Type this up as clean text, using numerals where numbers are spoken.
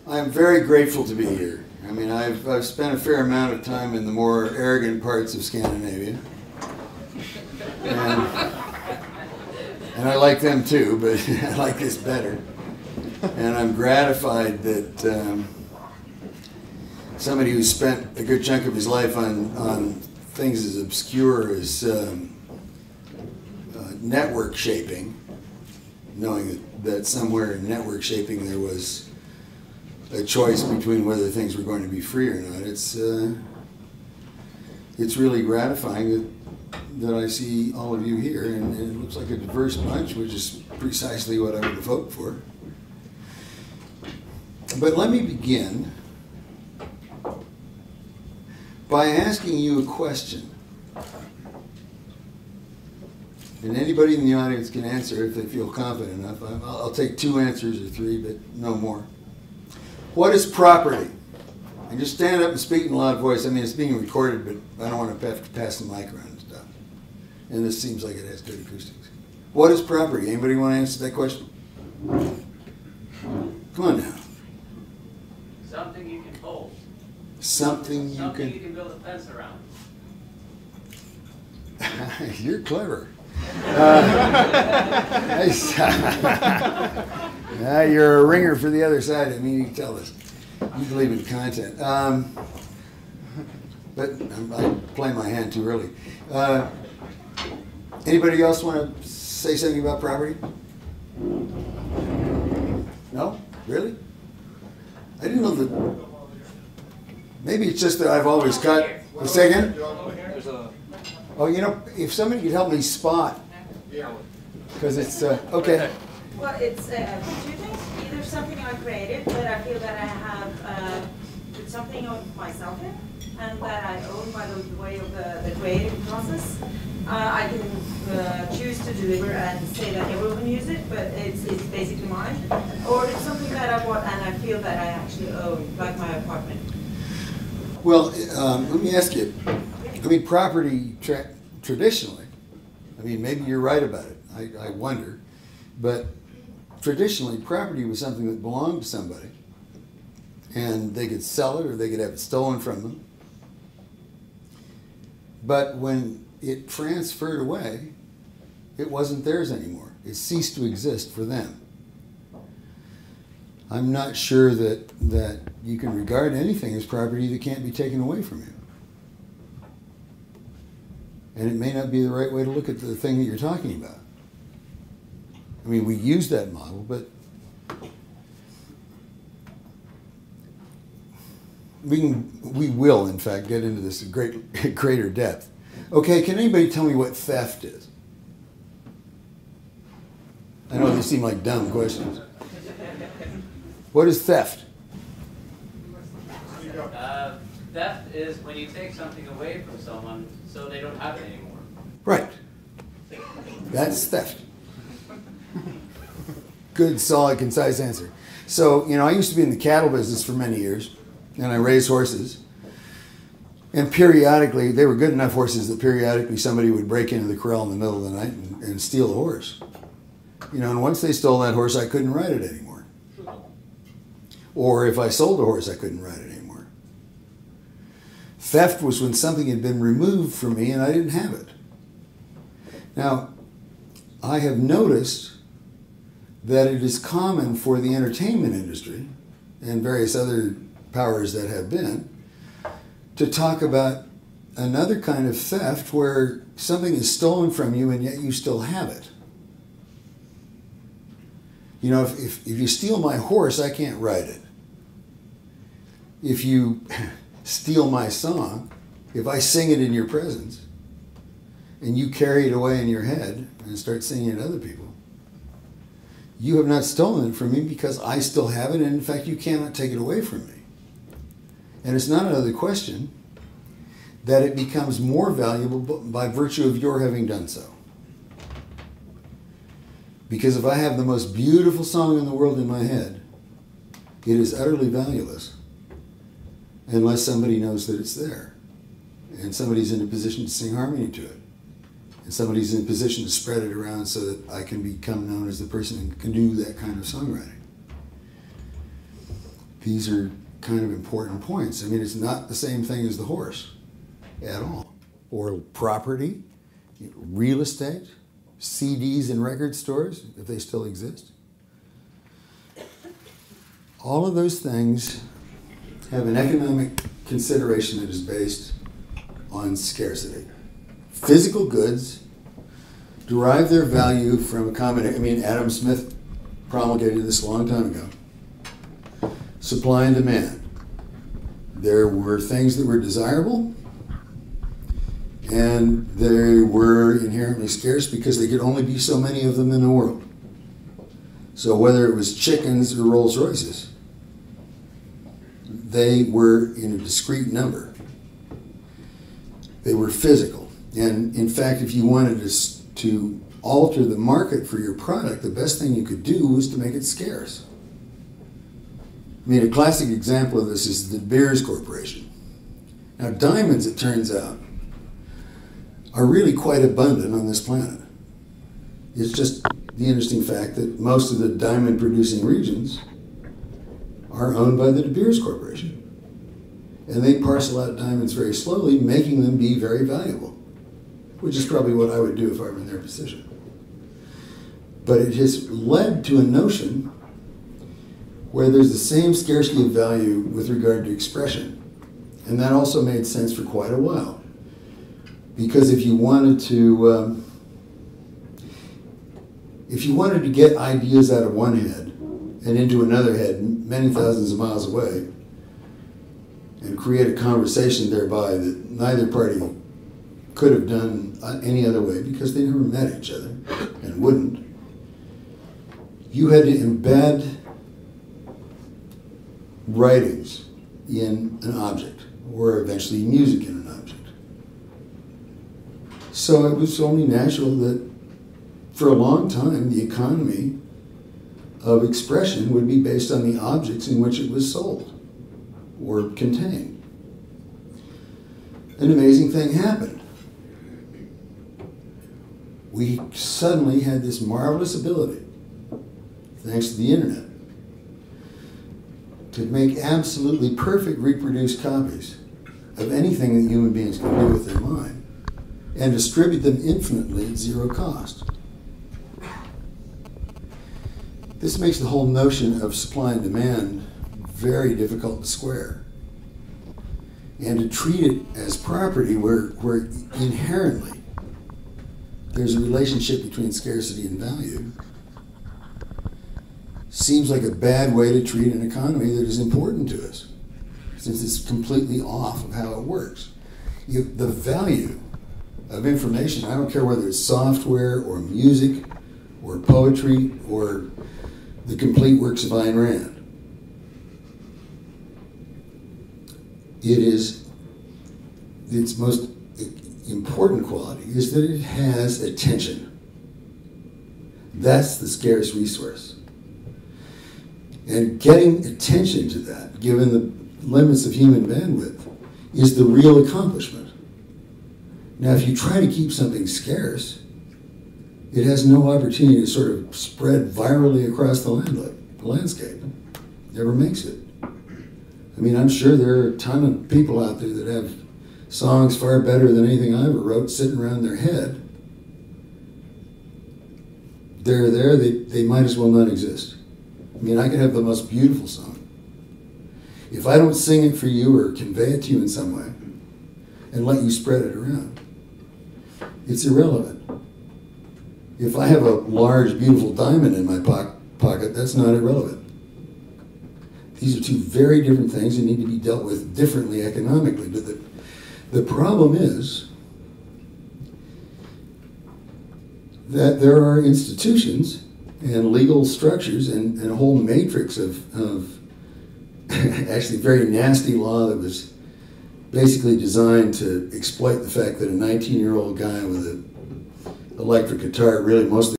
I'm very grateful to be here. I mean, I've spent a fair amount of time in the more arrogant parts of Scandinavia. And I like them too, but I like this better. And I'm gratified that somebody who spent a good chunk of his life on things as obscure as network shaping, knowing that somewhere in network shaping there was a choice between whether things were going to be free or not. It's really gratifying that I see all of you here, and it looks like a diverse bunch, which is precisely what I would have hoped for. But let me begin by asking you a question. And anybody in the audience can answer if they feel confident enough. I'll take 2 answers or 3, but no more. What is property? And just stand up and speak in a loud voice. I mean, it's being recorded, but I don't want to have to pass the mic around and stuff. And this seems like it has good acoustics. What is property? Anybody want to answer that question? Come on now. Something you can hold. Something you can build a fence around. You're clever. You're a ringer for the other side. I mean, you can tell us. You believe in content. But I play my hand too early. Anybody else want to say something about property? No? Really? I didn't know that. Maybe it's just that I've always cut. Say again? Oh, you know, if somebody could help me spot. Because it's, okay. Well, it's 2 things. Either something I created that I feel that I have put something of myself in, and that I own by the way of the creative process. I can choose to deliver and say that everyone can use it, but it's basically mine. Or it's something that I bought and I feel that I actually own, like my apartment. Well, let me ask you. I mean, property traditionally, I mean, maybe you're right about it. I wonder. But traditionally, property was something that belonged to somebody. And they could sell it or they could have it stolen from them. But when it transferred away, it wasn't theirs anymore. It ceased to exist for them. I'm not sure that you can regard anything as property that can't be taken away from you. And it may not be the right way to look at the thing that you're talking about. I mean, we use that model, but we will, in fact, get into this in greater depth. Okay, can anybody tell me what theft is? I know these seem like dumb questions. What is theft? Theft is when you take something away from someone so they don't have it anymore. Right. That's theft. Good, solid, concise answer. So, you know, I used to be in the cattle business for many years, and I raised horses. And periodically, they were good enough horses that periodically somebody would break into the corral in the middle of the night and steal a horse. You know, and once they stole that horse, I couldn't ride it anymore. Or if I sold a horse, I couldn't ride it anymore. Theft was when something had been removed from me and I didn't have it. Now, I have noticed that it is common for the entertainment industry and various other powers that have been to talk about another kind of theft where something is stolen from you and yet you still have it. You know, if you steal my horse, I can't ride it. If you steal my song, if I sing it in your presence, and you carry it away in your head and start singing it to other people, you have not stolen it from me because I still have it, and in fact, you cannot take it away from me. And it's not another question that it becomes more valuable by virtue of your having done so. Because if I have the most beautiful song in the world in my head, it is utterly valueless unless somebody knows that it's there. And somebody's in a position to sing harmony to it. And somebody's in a position to spread it around so that I can become known as the person who can do that kind of songwriting. these are kind of important points. I mean, it's not the same thing as the horse at all. Or property, real estate, CDs in record stores, if they still exist. All of those things have an economic consideration that is based on scarcity. Physical goods derive their value from a combination. I mean, Adam Smith promulgated this a long time ago. Supply and demand. There were things that were desirable, and they were inherently scarce because there could only be so many of them in the world. So whether it was chickens or Rolls Royces, they were in a discrete number. They were physical. And in fact, if you wanted to alter the market for your product, the best thing you could do was to make it scarce. I mean, a classic example of this is the De Beers Corporation. Now, diamonds, it turns out, are really quite abundant on this planet. It's just the interesting fact that most of the diamond producing regions are owned by the De Beers Corporation. And they parcel out diamonds very slowly, making them be very valuable, which is probably what I would do if I were in their position. But it has led to a notion where there's the same scarcity of value with regard to expression. And that also made sense for quite a while. Because if you wanted to get ideas out of one head and into another head many thousands of miles away, and create a conversation thereby that neither party could have done any other way because they never met each other and wouldn't, you had to embed writings in an object, or eventually music in an object. So it was only natural that for a long time the economy of expression would be based on the objects in which it was sold or contained. An amazing thing happened. We suddenly had this marvelous ability, thanks to the internet, to make absolutely perfect reproduced copies of anything that human beings can do with their mind and distribute them infinitely at zero cost. This makes the whole notion of supply and demand very difficult to square. And to treat it as property where inherently there's a relationship between scarcity and value seems like a bad way to treat an economy that is important to us, since it's completely off of how it works. The value of information, I don't care whether it's software or music or poetry or the complete works of Ayn Rand, its most important quality is that it has attention. That's the scarce resource. And getting attention to that, given the limits of human bandwidth, is the real accomplishment. Now, if you try to keep something scarce, it has no opportunity to sort of spread virally across the landscape. It never makes it. I mean, I'm sure there are a ton of people out there that have songs far better than anything I ever wrote sitting around their head. They're there, they might as well not exist. I mean, I could have the most beautiful song. If I don't sing it for you or convey it to you in some way and let you spread it around, it's irrelevant. If I have a large, beautiful diamond in my pocket, that's not irrelevant. These are two very different things that need to be dealt with differently economically. But the problem is that there are institutions and legal structures and a whole matrix of actually very nasty law that was basically designed to exploit the fact that a 19-year-old guy with an electric guitar really mostly